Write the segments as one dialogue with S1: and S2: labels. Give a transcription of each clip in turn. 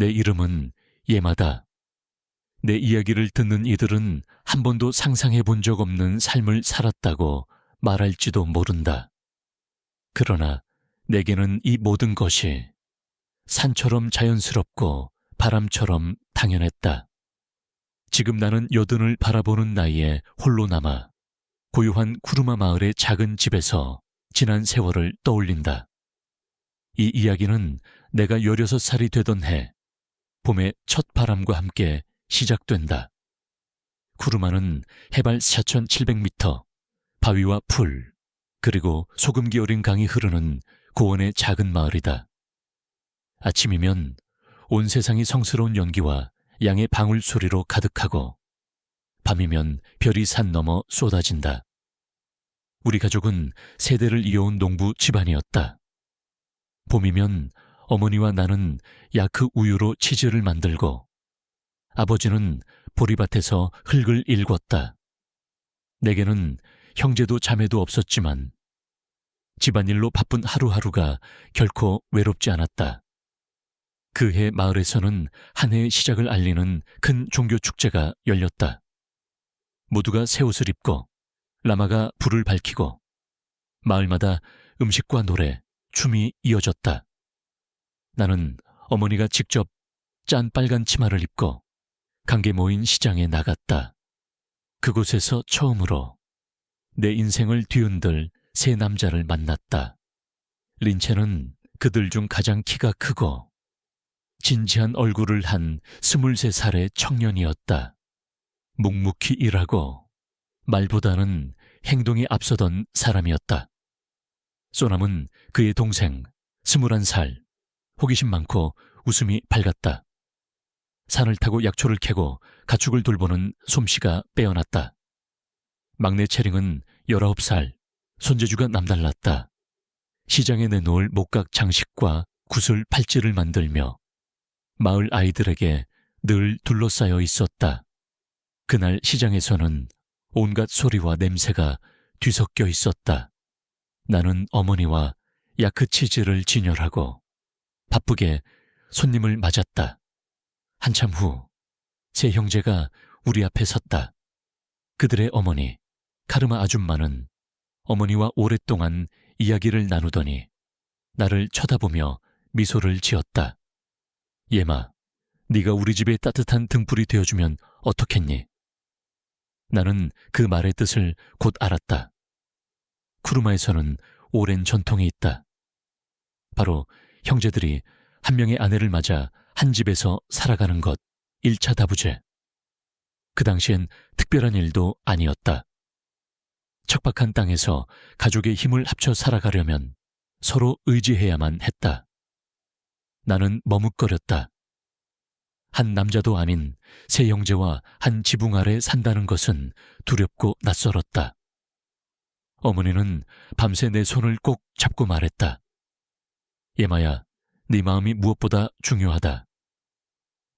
S1: 내 이름은 예마다. 내 이야기를 듣는 이들은 한 번도 상상해 본 적 없는 삶을 살았다고 말할지도 모른다. 그러나 내게는 이 모든 것이 산처럼 자연스럽고 바람처럼 당연했다. 지금 나는 여든을 바라보는 나이에 홀로 남아 고요한 쿠르마 마을의 작은 집에서 지난 세월을 떠올린다. 이 이야기는 내가 16살이 되던 해 봄의 첫 바람과 함께 시작된다. 쿠르마는 해발 4,700m, 바위와 풀, 그리고 소금기 어린 강이 흐르는 고원의 작은 마을이다. 아침이면 온 세상이 성스러운 연기와 양의 방울 소리로 가득하고 밤이면 별이 산 넘어 쏟아진다. 우리 가족은 세대를 이어온 농부 집안이었다. 봄이면 어머니와 나는 야크 우유로 치즈를 만들고 아버지는 보리밭에서 흙을 일궜다. 내게는 형제도 자매도 없었지만 집안일로 바쁜 하루하루가 결코 외롭지 않았다. 그해 마을에서는 한 해의 시작을 알리는 큰 종교 축제가 열렸다. 모두가 새 옷을 입고 라마가 불을 밝히고 마을마다 음식과 노래, 춤이 이어졌다. 나는 어머니가 직접 짠 빨간 치마를 입고 강게 모인 시장에 나갔다. 그곳에서 처음으로 내 인생을 뒤흔들 세 남자를 만났다. 린체는 그들 중 가장 키가 크고 진지한 얼굴을 한 23살의 청년이었다. 묵묵히 일하고 말보다는 행동이 앞서던 사람이었다. 소남은 그의 동생 21살, 호기심 많고 웃음이 밝았다. 산을 타고 약초를 캐고 가축을 돌보는 솜씨가 빼어났다. 막내 채링은 19살, 손재주가 남달랐다. 시장에 내놓을 목각 장식과 구슬 팔찌를 만들며 마을 아이들에게 늘 둘러싸여 있었다. 그날 시장에서는 온갖 소리와 냄새가 뒤섞여 있었다. 나는 어머니와 야크치즈를 진열하고 바쁘게 손님을 맞았다. 한참 후 세 형제가 우리 앞에 섰다. 그들의 어머니 카르마 아줌마는 어머니와 오랫동안 이야기를 나누더니 나를 쳐다보며 미소를 지었다. 예마, 네가 우리 집에 따뜻한 등불이 되어주면 어떻겠니? 나는 그 말의 뜻을 곧 알았다. 쿠르마에서는 오랜 전통이 있다. 바로 형제들이 한 명의 아내를 맞아 한 집에서 살아가는 것, 1차 다부제. 그 당시엔 특별한 일도 아니었다. 척박한 땅에서 가족의 힘을 합쳐 살아가려면 서로 의지해야만 했다. 나는 머뭇거렸다. 한 남자도 아닌 세 형제와 한 지붕 아래 산다는 것은 두렵고 낯설었다. 어머니는 밤새 내 손을 꼭 잡고 말했다. 예마야, 네 마음이 무엇보다 중요하다.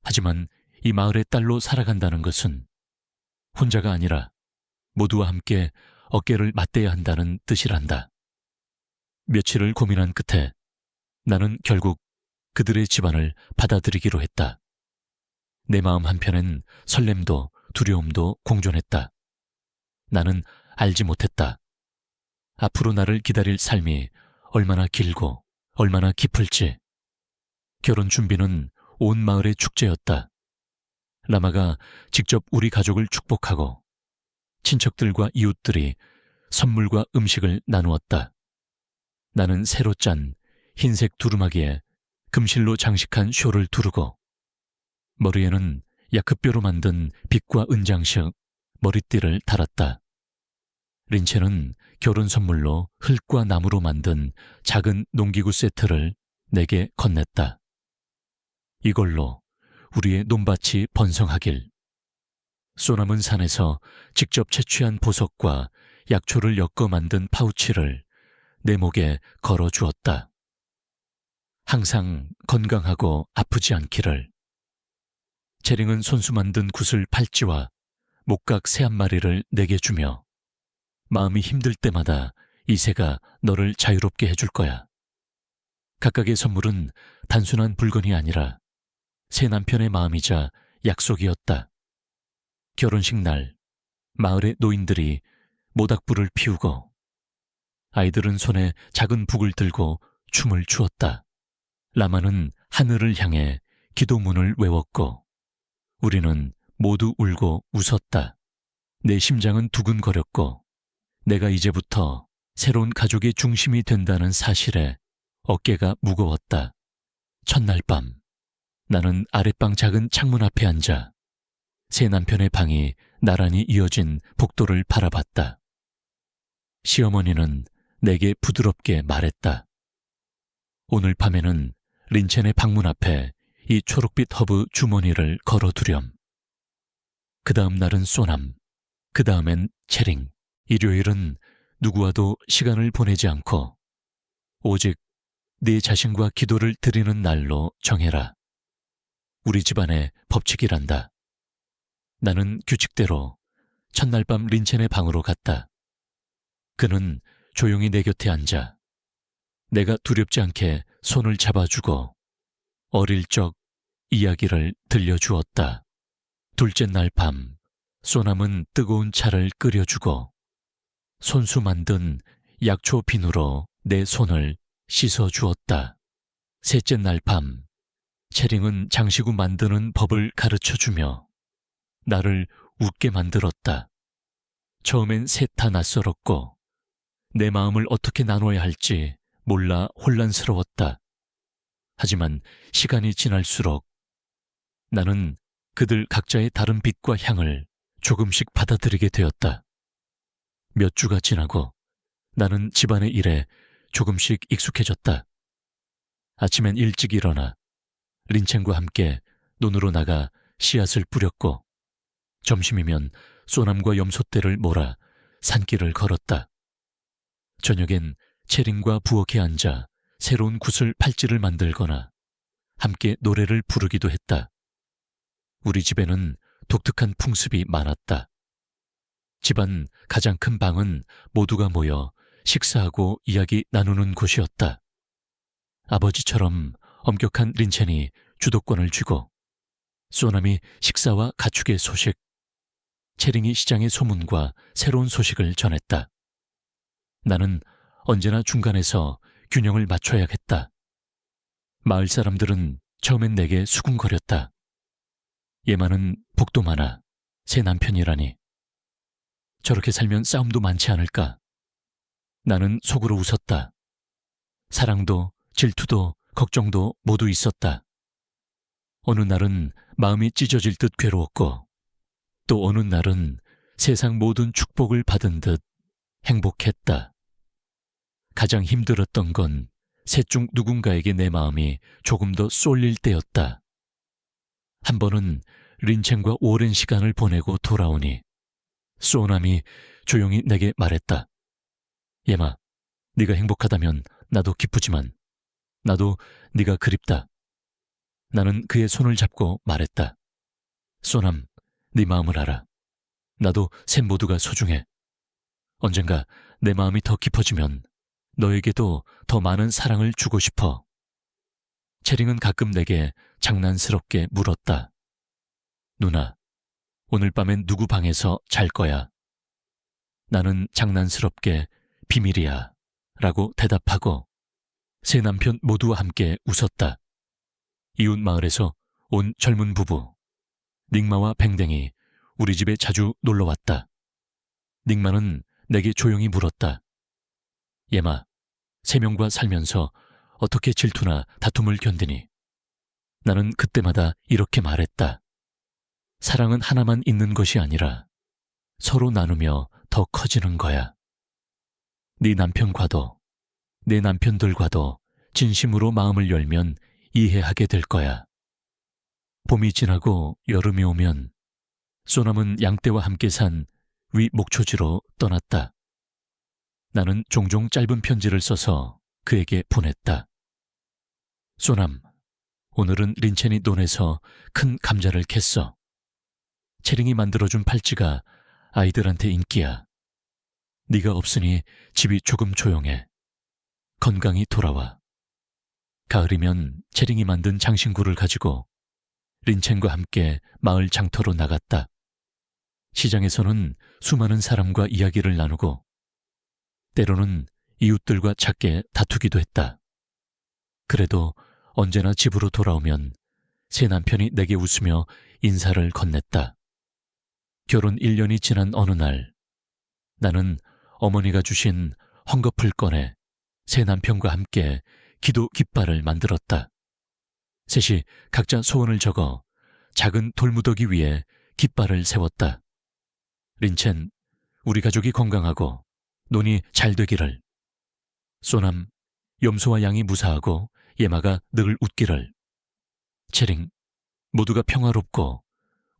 S1: 하지만 이 마을의 딸로 살아간다는 것은 혼자가 아니라 모두와 함께 어깨를 맞대야 한다는 뜻이란다. 며칠을 고민한 끝에 나는 결국 그들의 집안을 받아들이기로 했다. 내 마음 한편엔 설렘도 두려움도 공존했다. 나는 알지 못했다. 앞으로 나를 기다릴 삶이 얼마나 길고 얼마나 깊을지. 결혼 준비는 온 마을의 축제였다. 라마가 직접 우리 가족을 축복하고 친척들과 이웃들이 선물과 음식을 나누었다. 나는 새로 짠 흰색 두루마기에 금실로 장식한 쇼를 두르고 머리에는 야크뼈로 만든 빛과 은장식 머리띠를 달았다. 린체는 결혼 선물로 흙과 나무로 만든 작은 농기구 세트를 내게 건넸다. 이걸로 우리의 논밭이 번성하길. 소나문 산에서 직접 채취한 보석과 약초를 엮어 만든 파우치를 내 목에 걸어 주었다. 항상 건강하고 아프지 않기를. 체링은 손수 만든 구슬 팔찌와 목각 새 한 마리를 내게 주며 마음이 힘들 때마다 이 새가 너를 자유롭게 해줄 거야. 각각의 선물은 단순한 물건이 아니라 새 남편의 마음이자 약속이었다. 결혼식 날 마을의 노인들이 모닥불을 피우고 아이들은 손에 작은 북을 들고 춤을 추었다. 라마는 하늘을 향해 기도문을 외웠고 우리는 모두 울고 웃었다. 내 심장은 두근거렸고 내가 이제부터 새로운 가족의 중심이 된다는 사실에 어깨가 무거웠다. 첫날 밤 나는 아랫방 작은 창문 앞에 앉아 새 남편의 방이 나란히 이어진 복도를 바라봤다. 시어머니는 내게 부드럽게 말했다. 오늘 밤에는 린첸의 방문 앞에 이 초록빛 허브 주머니를 걸어두렴. 그 다음 날은 소남, 그 다음엔 체링. 일요일은 누구와도 시간을 보내지 않고 오직 네 자신과 기도를 드리는 날로 정해라. 우리 집안의 법칙이란다. 나는 규칙대로 첫날 밤 린첸의 방으로 갔다. 그는 조용히 내 곁에 앉아 내가 두렵지 않게 손을 잡아주고 어릴 적 이야기를 들려주었다. 둘째 날 밤 소남은 뜨거운 차를 끓여주고 손수 만든 약초 비누로 내 손을 씻어주었다. 셋째 날 밤 체링은 장시구 만드는 법을 가르쳐주며 나를 웃게 만들었다. 처음엔 셋 다 낯설었고 내 마음을 어떻게 나눠야 할지 몰라 혼란스러웠다. 하지만 시간이 지날수록 나는 그들 각자의 다른 빛과 향을 조금씩 받아들이게 되었다. 몇 주가 지나고 나는 집안의 일에 조금씩 익숙해졌다. 아침엔 일찍 일어나 린첸과 함께 논으로 나가 씨앗을 뿌렸고 점심이면 소남과 염소떼를 몰아 산길을 걸었다. 저녁엔 체링과 부엌에 앉아 새로운 구슬 팔찌를 만들거나 함께 노래를 부르기도 했다. 우리 집에는 독특한 풍습이 많았다. 집안 가장 큰 방은 모두가 모여 식사하고 이야기 나누는 곳이었다. 아버지처럼 엄격한 린첸이 주도권을 쥐고 소남이 식사와 가축의 소식, 체링이 시장의 소문과 새로운 소식을 전했다. 나는 언제나 중간에서 균형을 맞춰야겠다. 마을 사람들은 처음엔 내게 수군거렸다. 얘만은 복도 많아 새 남편이라니. 저렇게 살면 싸움도 많지 않을까. 나는 속으로 웃었다. 사랑도 질투도 걱정도 모두 있었다. 어느 날은 마음이 찢어질 듯 괴로웠고 또 어느 날은 세상 모든 축복을 받은 듯 행복했다. 가장 힘들었던 건 셋 중 누군가에게 내 마음이 조금 더 쏠릴 때였다. 한 번은 린첸과 오랜 시간을 보내고 돌아오니 소남이 조용히 내게 말했다. 예마, 네가 행복하다면 나도 기쁘지만 나도 네가 그립다. 나는 그의 손을 잡고 말했다. 소남, 네 마음을 알아. 나도 셋 모두가 소중해. 언젠가 내 마음이 더 깊어지면 너에게도 더 많은 사랑을 주고 싶어. 체링은 가끔 내게 장난스럽게 물었다. 누나, 오늘 밤엔 누구 방에서 잘 거야? 나는 장난스럽게 비밀이야 라고 대답하고 새 남편 모두와 함께 웃었다. 이웃 마을에서 온 젊은 부부 닉마와 뱅댕이 우리 집에 자주 놀러왔다. 닉마는 내게 조용히 물었다. 예마, 세 명과 살면서 어떻게 질투나 다툼을 견디니? 나는 그때마다 이렇게 말했다. 사랑은 하나만 있는 것이 아니라 서로 나누며 더 커지는 거야. 네 남편과도 내 남편들과도 진심으로 마음을 열면 이해하게 될 거야. 봄이 지나고 여름이 오면 소남은 양떼와 함께 산 위 목초지로 떠났다. 나는 종종 짧은 편지를 써서 그에게 보냈다. 소남, 오늘은 린첸이 논에서 큰 감자를 캤어. 체링이 만들어준 팔찌가 아이들한테 인기야. 네가 없으니 집이 조금 조용해. 건강히 돌아와. 가을이면 체링이 만든 장신구를 가지고 린첸과 함께 마을 장터로 나갔다. 시장에서는 수많은 사람과 이야기를 나누고 때로는 이웃들과 작게 다투기도 했다. 그래도 언제나 집으로 돌아오면 새 남편이 내게 웃으며 인사를 건넸다. 결혼 1년이 지난 어느 날 나는 어머니가 주신 헝겊을 꺼내 새 남편과 함께 기도 깃발을 만들었다. 셋이 각자 소원을 적어 작은 돌무더기 위에 깃발을 세웠다. 린첸, 우리 가족이 건강하고 논이 잘 되기를. 소남, 염소와 양이 무사하고 예마가 늘 웃기를. 체링, 모두가 평화롭고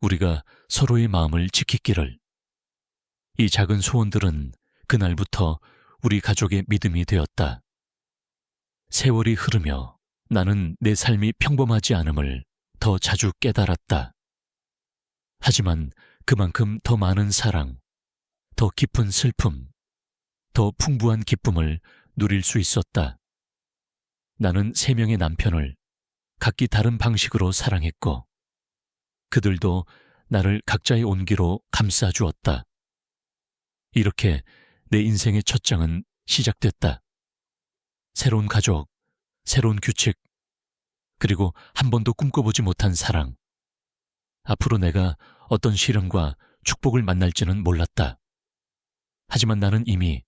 S1: 우리가 서로의 마음을 지키기를. 이 작은 소원들은 그날부터 우리 가족의 믿음이 되었다. 세월이 흐르며 나는 내 삶이 평범하지 않음을 더 자주 깨달았다. 하지만 그만큼 더 많은 사랑, 더 깊은 슬픔, 더 풍부한 기쁨을 누릴 수 있었다. 나는 3명의 남편을 각기 다른 방식으로 사랑했고 그들도 나를 각자의 온기로 감싸주었다. 이렇게 내 인생의 첫 장은 시작됐다. 새로운 가족, 새로운 규칙, 그리고 한 번도 꿈꿔보지 못한 사랑. 앞으로 내가 어떤 시련과 축복을 만날지는 몰랐다. 하지만 나는 이미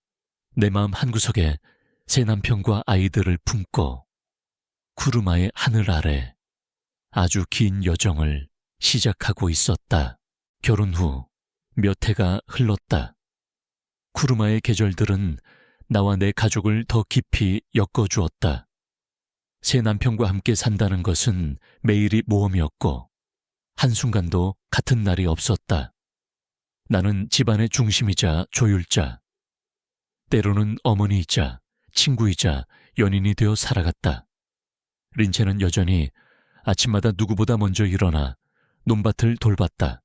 S1: 내 마음 한구석에 새 남편과 아이들을 품고 쿠르마의 하늘 아래 아주 긴 여정을 시작하고 있었다. 결혼 후 몇 해가 흘렀다. 쿠르마의 계절들은 나와 내 가족을 더 깊이 엮어주었다. 새 남편과 함께 산다는 것은 매일이 모험이었고 한순간도 같은 날이 없었다. 나는 집안의 중심이자 조율자, 때로는 어머니이자 친구이자 연인이 되어 살아갔다. 린첸은 여전히 아침마다 누구보다 먼저 일어나 논밭을 돌봤다.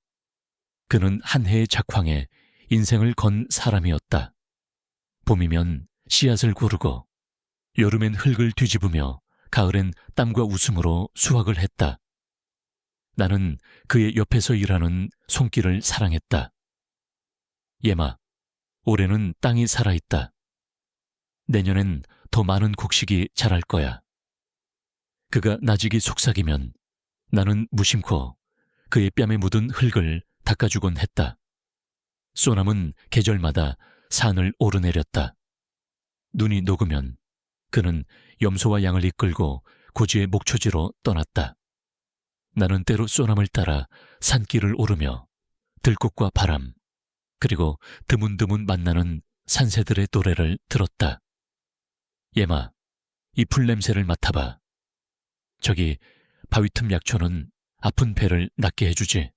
S1: 그는 한 해의 작황에 인생을 건 사람이었다. 봄이면 씨앗을 고르고 여름엔 흙을 뒤집으며 가을엔 땀과 웃음으로 수확을 했다. 나는 그의 옆에서 일하는 손길을 사랑했다. 예마, 올해는 땅이 살아있다. 내년엔 더 많은 곡식이 자랄 거야. 그가 나직이 속삭이면 나는 무심코 그의 뺨에 묻은 흙을 닦아주곤 했다. 소남은 계절마다 산을 오르내렸다. 눈이 녹으면 그는 염소와 양을 이끌고 고지의 목초지로 떠났다. 나는 때로 소남을 따라 산길을 오르며 들꽃과 바람, 그리고 드문드문 만나는 산새들의 노래를 들었다. 예마, 이 풀냄새를 맡아봐. 저기 바위틈 약초는 아픈 배를 낫게 해주지.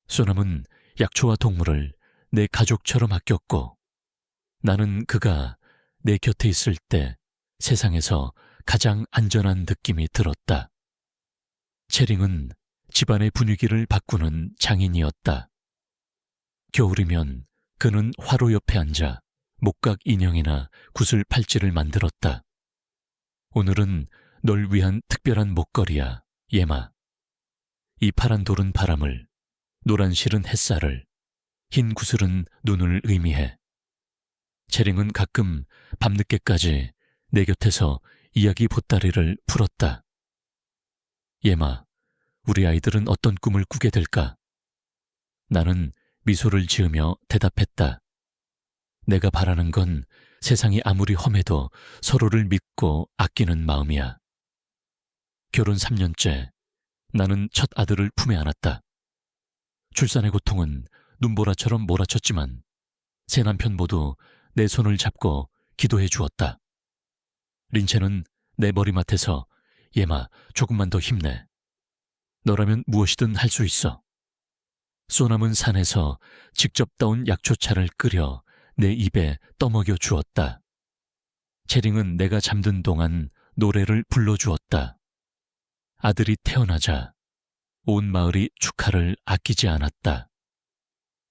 S1: 소남은 약초와 동물을 내 가족처럼 아꼈고 나는 그가 내 곁에 있을 때 세상에서 가장 안전한 느낌이 들었다. 체링은 집안의 분위기를 바꾸는 장인이었다. 겨울이면 그는 화로 옆에 앉아 목각 인형이나 구슬 팔찌를 만들었다. 오늘은 널 위한 특별한 목걸이야, 예마. 이 파란 돌은 바람을, 노란 실은 햇살을, 흰 구슬은 눈을 의미해. 체링은 가끔 밤늦게까지 내 곁에서 이야기 보따리를 풀었다. 예마, 우리 아이들은 어떤 꿈을 꾸게 될까? 나는 미소를 지으며 대답했다. 내가 바라는 건 세상이 아무리 험해도 서로를 믿고 아끼는 마음이야. 결혼 3년째, 나는 첫 아들을 품에 안았다. 출산의 고통은 눈보라처럼 몰아쳤지만 새 남편 모두 내 손을 잡고 기도해 주었다. 린첸은 내 머리맡에서 예마, 조금만 더 힘내. 너라면 무엇이든 할 수 있어. 소남은 산에서 직접 따온 약초차를 끓여 내 입에 떠먹여 주었다. 체링은 내가 잠든 동안 노래를 불러주었다. 아들이 태어나자 온 마을이 축하를 아끼지 않았다.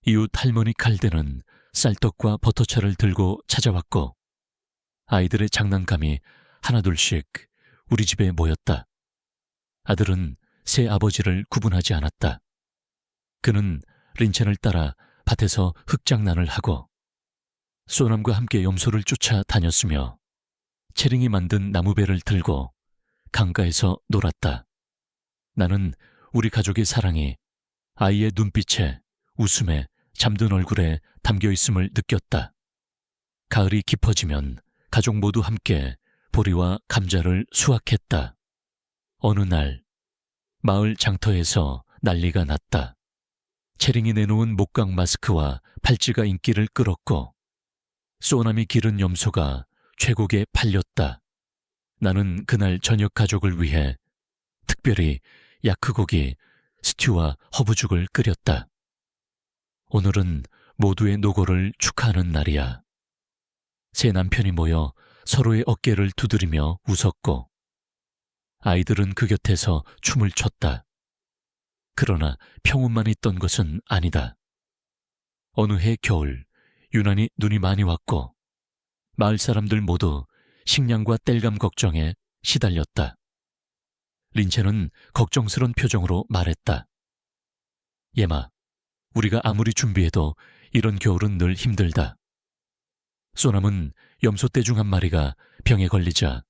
S1: 이웃 할머니 칼대는 쌀떡과 버터차를 들고 찾아왔고 아이들의 장난감이 하나둘씩 우리 집에 모였다. 아들은 새 아버지를 구분하지 않았다. 그는 린첸을 따라 밭에서 흙장난을 하고 소남과 함께 염소를 쫓아 다녔으며 채링이 만든 나무배를 들고 강가에서 놀았다. 나는 우리 가족의 사랑이 아이의 눈빛에, 웃음에, 잠든 얼굴에 담겨 있음을 느꼈다. 가을이 깊어지면 가족 모두 함께 보리와 감자를 수확했다. 어느 날 마을 장터에서 난리가 났다. 채링이 내놓은 목각 마스크와 팔찌가 인기를 끌었고 소남이 기른 염소가 최고에 팔렸다. 나는 그날 저녁 가족을 위해 특별히 야크고기, 스튜와 허브죽을 끓였다. 오늘은 모두의 노고를 축하하는 날이야. 세 남편이 모여 서로의 어깨를 두드리며 웃었고 아이들은 그 곁에서 춤을 췄다. 그러나 평온만 있던 것은 아니다. 어느 해 겨울 유난히 눈이 많이 왔고 마을 사람들 모두 식량과 땔감 걱정에 시달렸다. 린첸은 걱정스런 표정으로 말했다. 예마, 우리가 아무리 준비해도 이런 겨울은 늘 힘들다. 소남은 염소떼 중 한 마리가 병에 걸리자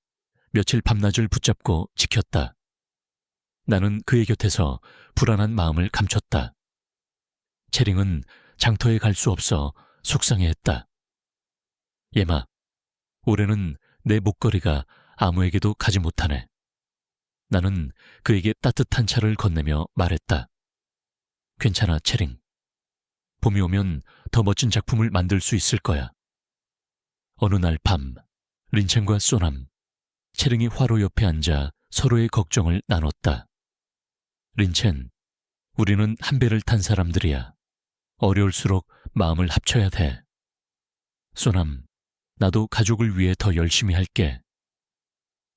S1: 며칠 밤낮을 붙잡고 지켰다. 나는 그의 곁에서 불안한 마음을 감췄다. 채링은 장터에 갈 수 없어 속상해했다. 예마, 올해는 내 목걸이가 아무에게도 가지 못하네. 나는 그에게 따뜻한 차를 건네며 말했다. 괜찮아, 채링. 봄이 오면 더 멋진 작품을 만들 수 있을 거야. 어느 날 밤, 린첸과 소남, 채링이 화로 옆에 앉아 서로의 걱정을 나눴다. 린첸, 우리는 한 배를 탄 사람들이야. 어려울수록 마음을 합쳐야 돼. 소남, 나도 가족을 위해 더 열심히 할게.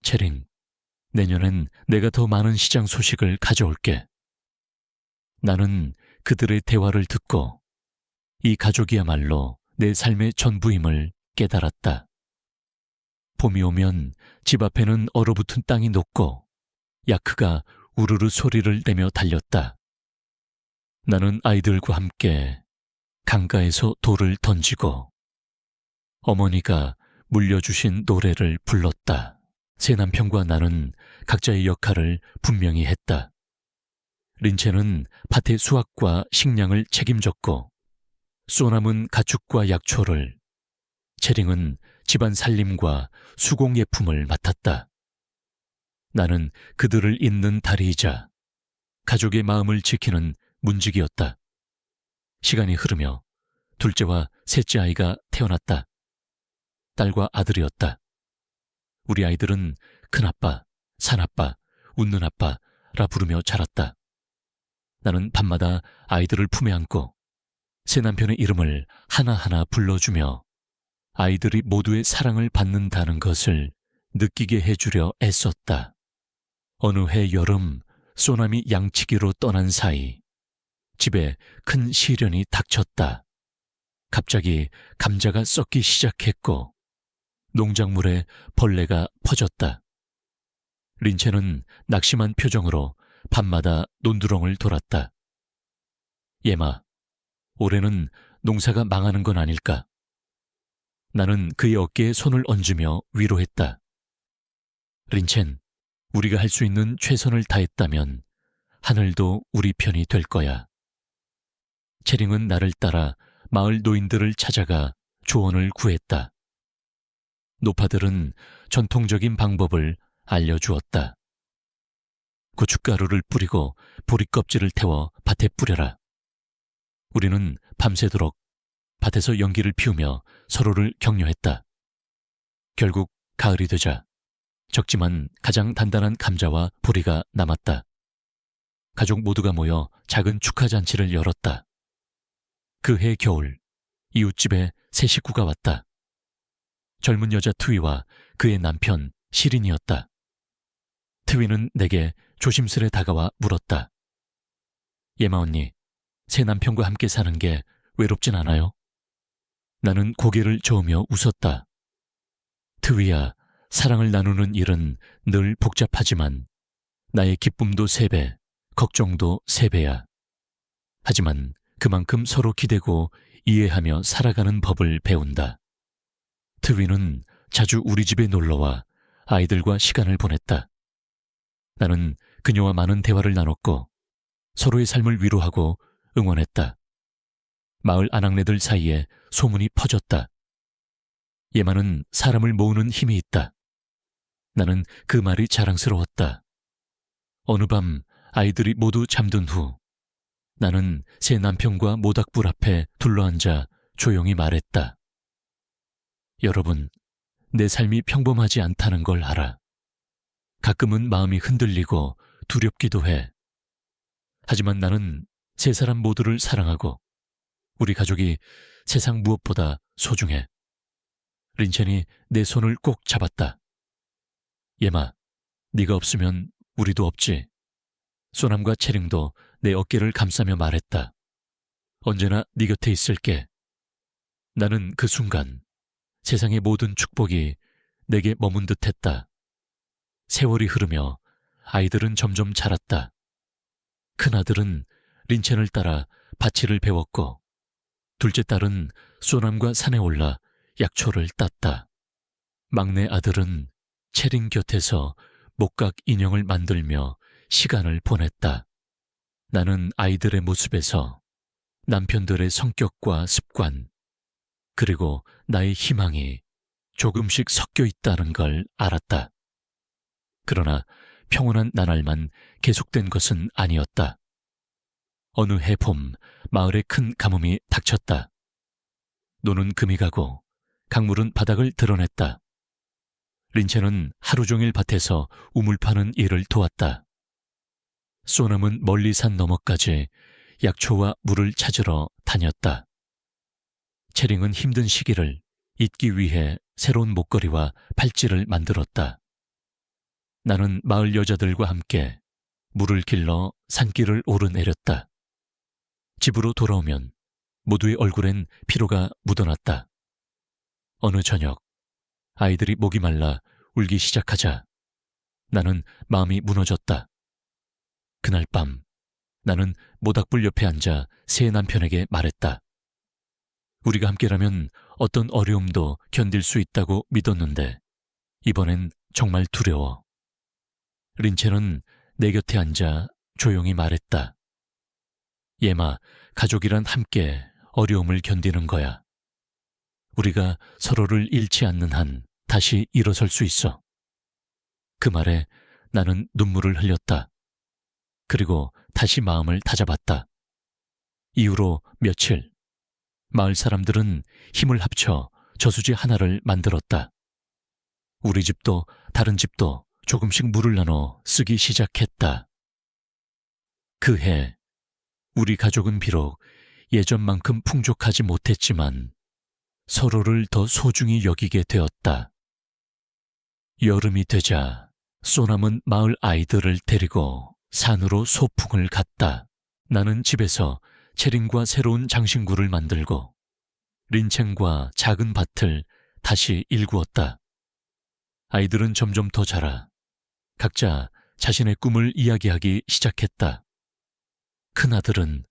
S1: 채링, 내년엔 내가 더 많은 시장 소식을 가져올게. 나는 그들의 대화를 듣고 이 가족이야말로 내 삶의 전부임을 깨달았다. 봄이 오면 집 앞에는 얼어붙은 땅이 녹고 야크가 우르르 소리를 내며 달렸다. 나는 아이들과 함께 강가에서 돌을 던지고 어머니가 물려주신 노래를 불렀다. 새 남편과 나는 각자의 역할을 분명히 했다. 린첸은 밭의 수확과 식량을 책임졌고 소남은 가축과 약초를, 채링은 집안 살림과 수공예품을 맡았다. 나는 그들을 잇는 다리이자 가족의 마음을 지키는 문지기였다. 시간이 흐르며 둘째와 셋째 아이가 태어났다. 딸과 아들이었다. 우리 아이들은 큰아빠, 산아빠, 웃는 아빠라 부르며 자랐다. 나는 밤마다 아이들을 품에 안고 새 남편의 이름을 하나하나 불러주며 아이들이 모두의 사랑을 받는다는 것을 느끼게 해주려 애썼다. 어느 해 여름 소남이 양치기로 떠난 사이 집에 큰 시련이 닥쳤다. 갑자기 감자가 썩기 시작했고 농작물에 벌레가 퍼졌다. 린첸은 낙심한 표정으로 밤마다 논두렁을 돌았다. 예마, 올해는 농사가 망하는 건 아닐까? 나는 그의 어깨에 손을 얹으며 위로했다. 린첸, 우리가 할 수 있는 최선을 다했다면 하늘도 우리 편이 될 거야. 채링은 나를 따라 마을 노인들을 찾아가 조언을 구했다. 노파들은 전통적인 방법을 알려주었다. 고춧가루를 뿌리고 보리껍질을 태워 밭에 뿌려라. 우리는 밤새도록 밭에서 연기를 피우며 서로를 격려했다. 결국 가을이 되자 적지만 가장 단단한 감자와 보리가 남았다. 가족 모두가 모여 작은 축하잔치를 열었다. 그 해 겨울, 이웃집에 새 식구가 왔다. 젊은 여자 트위와 그의 남편 시린이었다. 트위는 내게 조심스레 다가와 물었다. 예마 언니, 새 남편과 함께 사는 게 외롭진 않아요? 나는 고개를 저으며 웃었다. 트위야, 사랑을 나누는 일은 늘 복잡하지만 나의 기쁨도 3배, 걱정도 3배야. 하지만 그만큼 서로 기대고 이해하며 살아가는 법을 배운다. 트위는 자주 우리 집에 놀러와 아이들과 시간을 보냈다. 나는 그녀와 많은 대화를 나눴고 서로의 삶을 위로하고 응원했다. 마을 아낙네들 사이에 소문이 퍼졌다. 예마는 사람을 모으는 힘이 있다. 나는 그 말이 자랑스러웠다. 어느 밤 아이들이 모두 잠든 후 나는 새 남편과 모닥불 앞에 둘러앉아 조용히 말했다. 여러분, 내 삶이 평범하지 않다는 걸 알아. 가끔은 마음이 흔들리고 두렵기도 해. 하지만 나는 세 사람 모두를 사랑하고 우리 가족이 세상 무엇보다 소중해. 린첸이 내 손을 꼭 잡았다. 예마, 네가 없으면 우리도 없지. 소남과 채링도 내 어깨를 감싸며 말했다. 언제나 네 곁에 있을게. 나는 그 순간 세상의 모든 축복이 내게 머문 듯했다. 세월이 흐르며 아이들은 점점 자랐다. 큰아들은 린첸을 따라 바치를 배웠고 둘째 딸은 소남과 산에 올라 약초를 땄다. 막내 아들은 채링 곁에서 목각 인형을 만들며 시간을 보냈다. 나는 아이들의 모습에서 남편들의 성격과 습관, 그리고 나의 희망이 조금씩 섞여 있다는 걸 알았다. 그러나 평온한 나날만 계속된 것은 아니었다. 어느 해 봄 마을에 큰 가뭄이 닥쳤다. 노는 금이 가고 강물은 바닥을 드러냈다. 린첸은 하루 종일 밭에서 우물 파는 일을 도왔다. 소남은 멀리 산 너머까지 약초와 물을 찾으러 다녔다. 채링은 힘든 시기를 잊기 위해 새로운 목걸이와 팔찌를 만들었다. 나는 마을 여자들과 함께 물을 길러 산길을 오르내렸다. 집으로 돌아오면 모두의 얼굴엔 피로가 묻어났다. 어느 저녁 아이들이 목이 말라 울기 시작하자 나는 마음이 무너졌다. 그날 밤 나는 모닥불 옆에 앉아 새 남편에게 말했다. 우리가 함께라면 어떤 어려움도 견딜 수 있다고 믿었는데 이번엔 정말 두려워. 린첸은 내 곁에 앉아 조용히 말했다. 예마, 가족이란 함께 어려움을 견디는 거야. 우리가 서로를 잃지 않는 한 다시 일어설 수 있어. 그 말에 나는 눈물을 흘렸다. 그리고 다시 마음을 다잡았다. 이후로 며칠, 마을 사람들은 힘을 합쳐 저수지 하나를 만들었다. 우리 집도 다른 집도 조금씩 물을 나눠 쓰기 시작했다. 그 해, 우리 가족은 비록 예전만큼 풍족하지 못했지만 서로를 더 소중히 여기게 되었다. 여름이 되자 소남은 마을 아이들을 데리고 산으로 소풍을 갔다. 나는 집에서 채링과 새로운 장신구를 만들고 린첸과 작은 밭을 다시 일구었다. 아이들은 점점 더 자라 각자 자신의 꿈을 이야기하기 시작했다. 큰아들은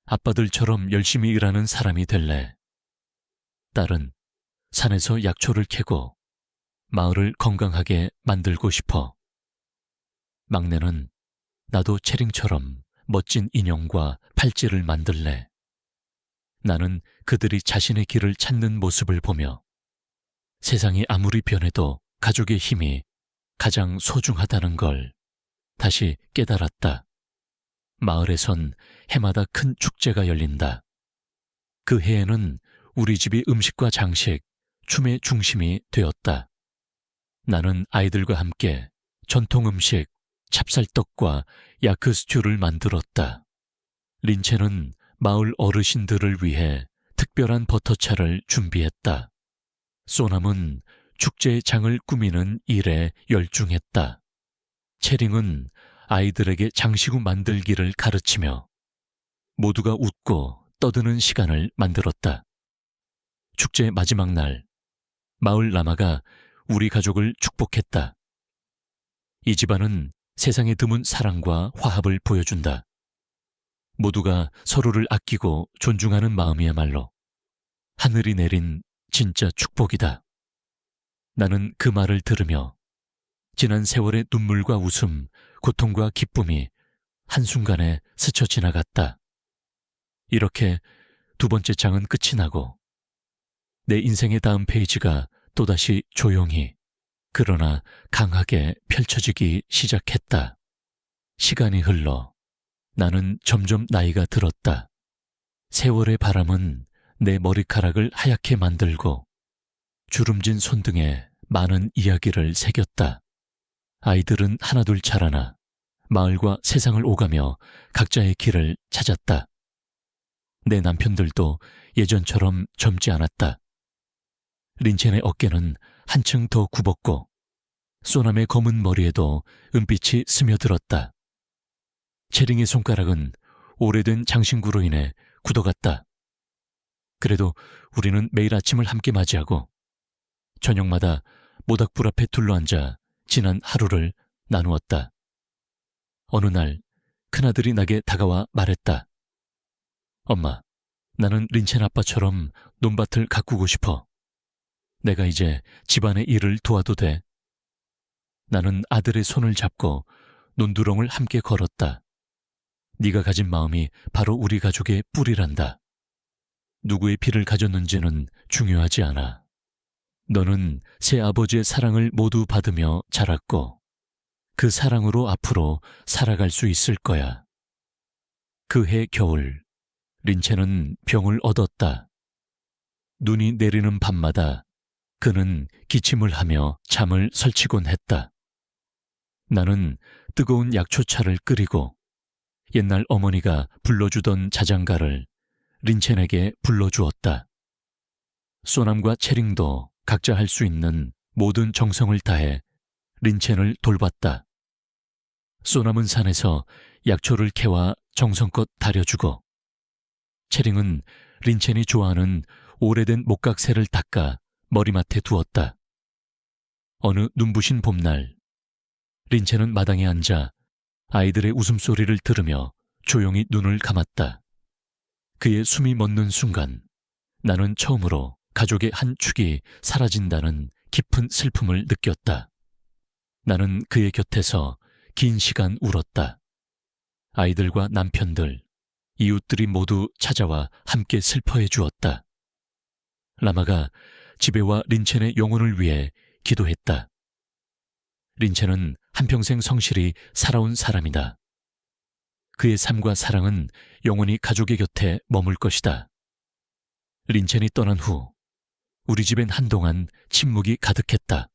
S1: 아빠들처럼 열심히 일하는 사람이 될래. 딸은 산에서 약초를 캐고 마을을 건강하게 만들고 싶어. 막내는 나도 채링처럼 멋진 인형과 팔찌를 만들래. 나는 그들이 자신의 길을 찾는 모습을 보며 세상이 아무리 변해도 가족의 힘이 가장 소중하다는 걸 다시 깨달았다. 마을에선 해마다 큰 축제가 열린다. 그 해에는 우리 집이 음식과 장식, 춤의 중심이 되었다. 나는 아이들과 함께 전통 음식, 찹쌀떡과 야크 스튜를 만들었다. 린첸은 마을 어르신들을 위해 특별한 버터차를 준비했다. 소남은 축제의 장을 꾸미는 일에 열중했다. 채링은 아이들에게 장시구 만들기를 가르치며 모두가 웃고 떠드는 시간을 만들었다. 축제 마지막 날, 마을 라마가 우리 가족을 축복했다. 이 집안은 세상에 드문 사랑과 화합을 보여준다. 모두가 서로를 아끼고 존중하는 마음이야말로 하늘이 내린 진짜 축복이다. 나는 그 말을 들으며 지난 세월의 눈물과 웃음, 고통과 기쁨이 한순간에 스쳐 지나갔다. 이렇게 두 번째 장은 끝이 나고 내 인생의 다음 페이지가 또다시 조용히 그러나 강하게 펼쳐지기 시작했다. 시간이 흘러 나는 점점 나이가 들었다. 세월의 바람은 내 머리카락을 하얗게 만들고 주름진 손등에 많은 이야기를 새겼다. 아이들은 하나둘 자라나 마을과 세상을 오가며 각자의 길을 찾았다. 내 남편들도 예전처럼 젊지 않았다. 린첸의 어깨는 한층 더 굽었고 소남의 검은 머리에도 은빛이 스며들었다. 채링의 손가락은 오래된 장신구로 인해 굳어갔다. 그래도 우리는 매일 아침을 함께 맞이하고 저녁마다 모닥불 앞에 둘러앉아 지난 하루를 나누었다. 어느 날 큰아들이 나게 다가와 말했다. 엄마, 나는 린첸 아빠처럼 논밭을 가꾸고 싶어. 내가 이제 집안의 일을 도와도 돼? 나는 아들의 손을 잡고 논두렁을 함께 걸었다. 네가 가진 마음이 바로 우리 가족의 뿌리란다. 누구의 피를 가졌는지는 중요하지 않아. 너는 새 아버지의 사랑을 모두 받으며 자랐고 그 사랑으로 앞으로 살아갈 수 있을 거야. 그해 겨울, 린첸은 병을 얻었다. 눈이 내리는 밤마다 그는 기침을 하며 잠을 설치곤 했다. 나는 뜨거운 약초차를 끓이고 옛날 어머니가 불러주던 자장가를 린첸에게 불러주었다. 소남과 채링도 각자 할 수 있는 모든 정성을 다해 린첸을 돌봤다. 소남은 산에서 약초를 캐와 정성껏 다려주고 채링은 린첸이 좋아하는 오래된 목각새를 닦아 머리맡에 두었다. 어느 눈부신 봄날, 린첸은 마당에 앉아 아이들의 웃음소리를 들으며 조용히 눈을 감았다. 그의 숨이 멎는 순간 나는 처음으로 가족의 한 축이 사라진다는 깊은 슬픔을 느꼈다. 나는 그의 곁에서 긴 시간 울었다. 아이들과 남편들, 이웃들이 모두 찾아와 함께 슬퍼해 주었다. 라마가 집에 와 린첸의 영혼을 위해 기도했다. 린첸은 한평생 성실히 살아온 사람이다. 그의 삶과 사랑은 영원히 가족의 곁에 머물 것이다. 린첸이 떠난 후 우리 집엔 한동안 침묵이 가득했다.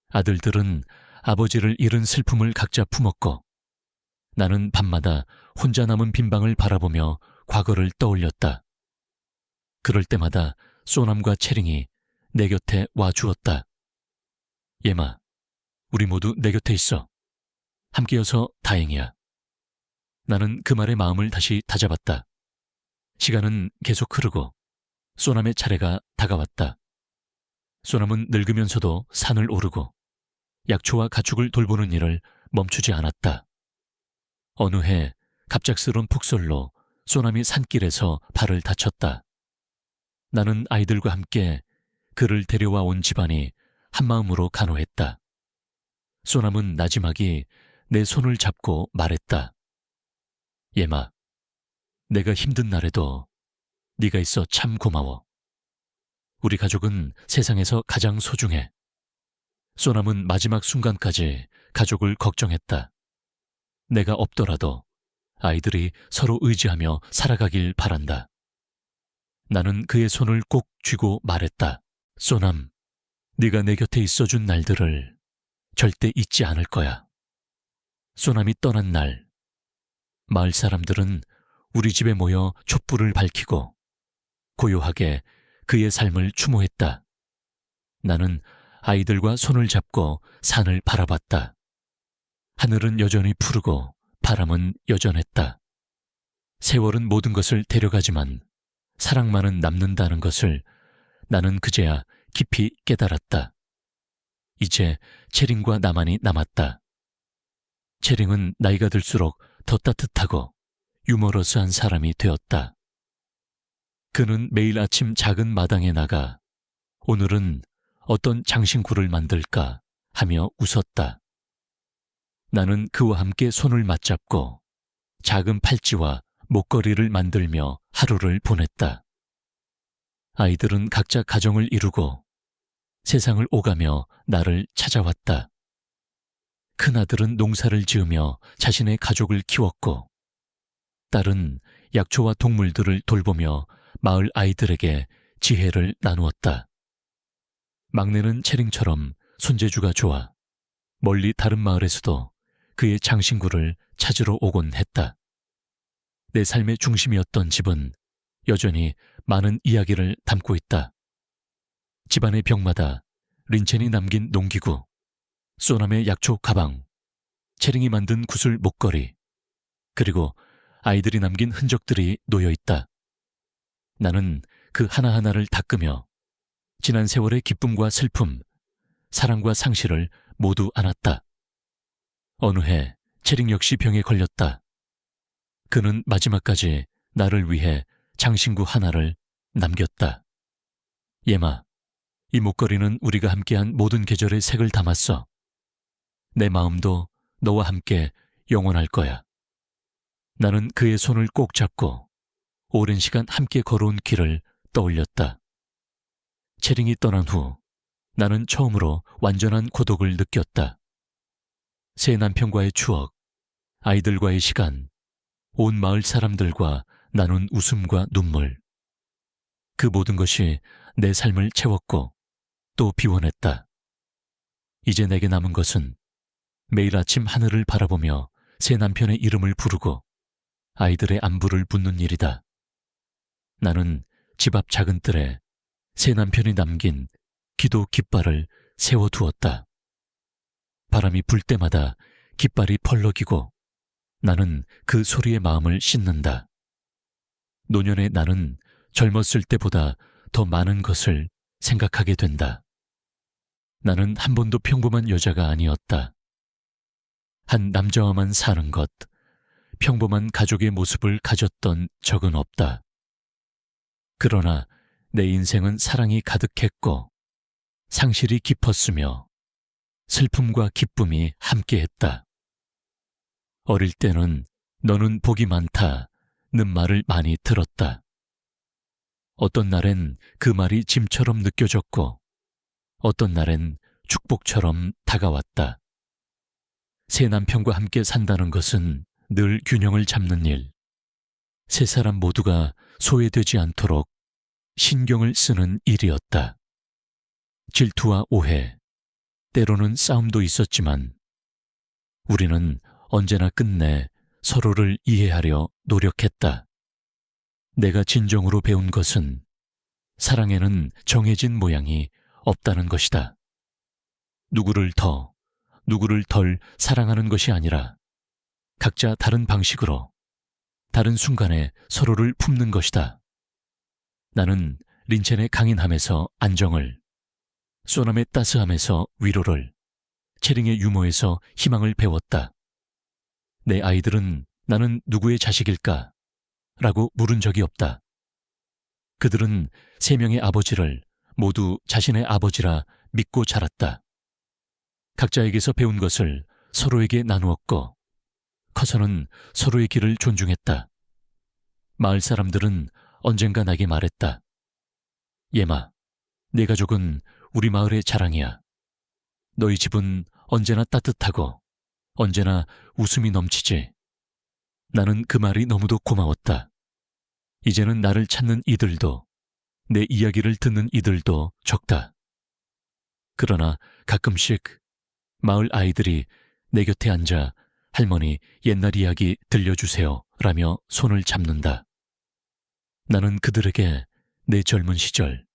S1: 아들들은 아버지를 잃은 슬픔을 각자 품었고 나는 밤마다 혼자 남은 빈방을 바라보며 과거를 떠올렸다. 그럴 때마다 소남과 채링이 내 곁에 와 주었다. 예마, 우리 모두 내 곁에 있어. 함께여서 다행이야. 나는 그 말에 마음을 다시 다잡았다. 시간은 계속 흐르고 소남의 차례가 다가왔다. 소남은 늙으면서도 산을 오르고 약초와 가축을 돌보는 일을 멈추지 않았다. 어느 해 갑작스러운 폭설로 소남이 산길에서 발을 다쳤다. 나는 아이들과 함께 그를 데려와 온 집안이 한마음으로 간호했다. 소남은 나지막이 내 손을 잡고 말했다. 예마, 내가 힘든 날에도 네가 있어 참 고마워. 우리 가족은 세상에서 가장 소중해. 소남은 마지막 순간까지 가족을 걱정했다. 내가 없더라도 아이들이 서로 의지하며 살아가길 바란다. 나는 그의 손을 꼭 쥐고 말했다. 소남, 네가 내 곁에 있어준 날들을 절대 잊지 않을 거야. 소남이 떠난 날, 마을 사람들은 우리 집에 모여 촛불을 밝히고 고요하게 그의 삶을 추모했다. 나는 아이들과 손을 잡고 산을 바라봤다. 하늘은 여전히 푸르고 바람은 여전했다. 세월은 모든 것을 데려가지만 사랑만은 남는다는 것을 나는 그제야 깊이 깨달았다. 이제 채링과 나만이 남았다. 채링은 나이가 들수록 더 따뜻하고 유머러스한 사람이 되었다. 그는 매일 아침 작은 마당에 나가 오늘은 어떤 장신구를 만들까 하며 웃었다. 나는 그와 함께 손을 맞잡고 작은 팔찌와 목걸이를 만들며 하루를 보냈다. 아이들은 각자 가정을 이루고 세상을 오가며 나를 찾아왔다. 큰아들은 농사를 지으며 자신의 가족을 키웠고, 딸은 약초와 동물들을 돌보며 마을 아이들에게 지혜를 나누었다. 막내는 채링처럼 손재주가 좋아 멀리 다른 마을에서도 그의 장신구를 찾으러 오곤 했다. 내 삶의 중심이었던 집은 여전히 많은 이야기를 담고 있다. 집안의 벽마다 린첸이 남긴 농기구, 소남의 약초 가방, 채링이 만든 구슬 목걸이, 그리고 아이들이 남긴 흔적들이 놓여 있다. 나는 그 하나하나를 닦으며 지난 세월의 기쁨과 슬픔, 사랑과 상실을 모두 안았다. 어느 해 채링 역시 병에 걸렸다. 그는 마지막까지 나를 위해 장신구 하나를 남겼다. 예마, 이 목걸이는 우리가 함께한 모든 계절의 색을 담았어. 내 마음도 너와 함께 영원할 거야. 나는 그의 손을 꼭 잡고 오랜 시간 함께 걸어온 길을 떠올렸다. 채링이 떠난 후 나는 처음으로 완전한 고독을 느꼈다. 새 남편과의 추억, 아이들과의 시간, 온 마을 사람들과 나눈 웃음과 눈물. 그 모든 것이 내 삶을 채웠고 또 비워냈다. 이제 내게 남은 것은 매일 아침 하늘을 바라보며 새 남편의 이름을 부르고 아이들의 안부를 묻는 일이다. 나는 집 앞 작은 뜰에 새 남편이 남긴 기도 깃발을 세워두었다. 바람이 불 때마다 깃발이 펄럭이고 나는 그 소리에 마음을 씻는다. 노년의 나는 젊었을 때보다 더 많은 것을 생각하게 된다. 나는 한 번도 평범한 여자가 아니었다. 한 남자와만 사는 것, 평범한 가족의 모습을 가졌던 적은 없다. 그러나 내 인생은 사랑이 가득했고 상실이 깊었으며 슬픔과 기쁨이 함께했다. 어릴 때는 너는 복이 많다는 말을 많이 들었다. 어떤 날엔 그 말이 짐처럼 느껴졌고 어떤 날엔 축복처럼 다가왔다. 새 남편과 함께 산다는 것은 늘 균형을 잡는 일, 세 사람 모두가 소외되지 않도록 신경을 쓰는 일이었다. 질투와 오해, 때로는 싸움도 있었지만 우리는 언제나 끝내 서로를 이해하려 노력했다. 내가 진정으로 배운 것은 사랑에는 정해진 모양이 없다는 것이다. 누구를 더, 누구를 덜 사랑하는 것이 아니라 각자 다른 방식으로, 다른 순간에 서로를 품는 것이다. 나는 린첸의 강인함에서 안정을, 소남의 따스함에서 위로를, 채링의 유머에서 희망을 배웠다. 내 아이들은 나는 누구의 자식일까? 라고 물은 적이 없다. 그들은 세 명의 아버지를 모두 자신의 아버지라 믿고 자랐다. 각자에게서 배운 것을 서로에게 나누었고 커서는 서로의 길을 존중했다. 마을 사람들은 언젠가 나에게 말했다. 예마, 내 가족은 우리 마을의 자랑이야. 너희 집은 언제나 따뜻하고 언제나 웃음이 넘치지. 나는 그 말이 너무도 고마웠다. 이제는 나를 찾는 이들도 내 이야기를 듣는 이들도 적다. 그러나 가끔씩 마을 아이들이 내 곁에 앉아 할머니 옛날 이야기 들려주세요 라며 손을 잡는다. 나는 그들에게 내 젊은 시절,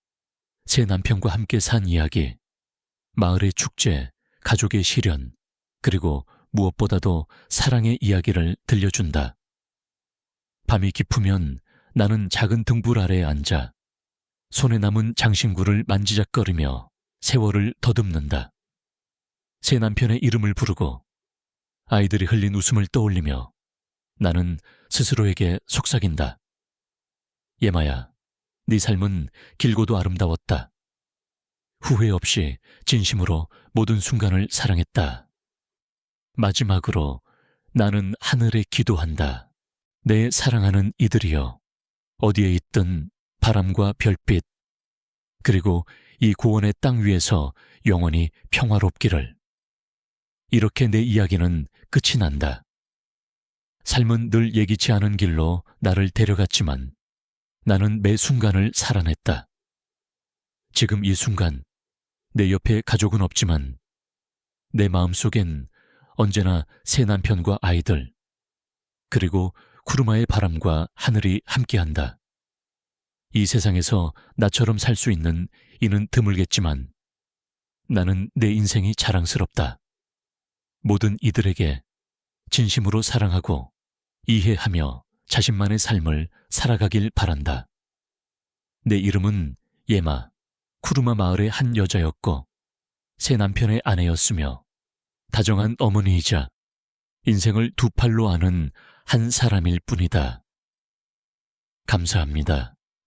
S1: 새 남편과 함께 산 이야기, 마을의 축제, 가족의 시련, 그리고 무엇보다도 사랑의 이야기를 들려준다. 밤이 깊으면 나는 작은 등불 아래에 앉아 손에 남은 장신구를 만지작거리며 세월을 더듬는다. 새 남편의 이름을 부르고 아이들이 흘린 웃음을 떠올리며 나는 스스로에게 속삭인다. 예마야, 네 삶은 길고도 아름다웠다. 후회 없이 진심으로 모든 순간을 사랑했다. 마지막으로 나는 하늘에 기도한다. 내 사랑하는 이들이여, 어디에 있든 바람과 별빛, 그리고 이 고원의 땅 위에서 영원히 평화롭기를. 이렇게 내 이야기는 끝이 난다. 삶은 늘 예기치 않은 길로 나를 데려갔지만 나는 매 순간을 살아냈다. 지금 이 순간 내 옆에 가족은 없지만 내 마음속엔 언제나 새 남편과 아이들, 그리고 쿠르마의 바람과 하늘이 함께한다. 이 세상에서 나처럼 살 수 있는 이는 드물겠지만 나는 내 인생이 자랑스럽다. 모든 이들에게 진심으로 사랑하고 이해하며 자신만의 삶을 살아가길 바란다. 내 이름은 예마, 쿠르마 마을의 한 여자였고 새 남편의 아내였으며 다정한 어머니이자 인생을 두 팔로 아는 한 사람일 뿐이다. 감사합니다.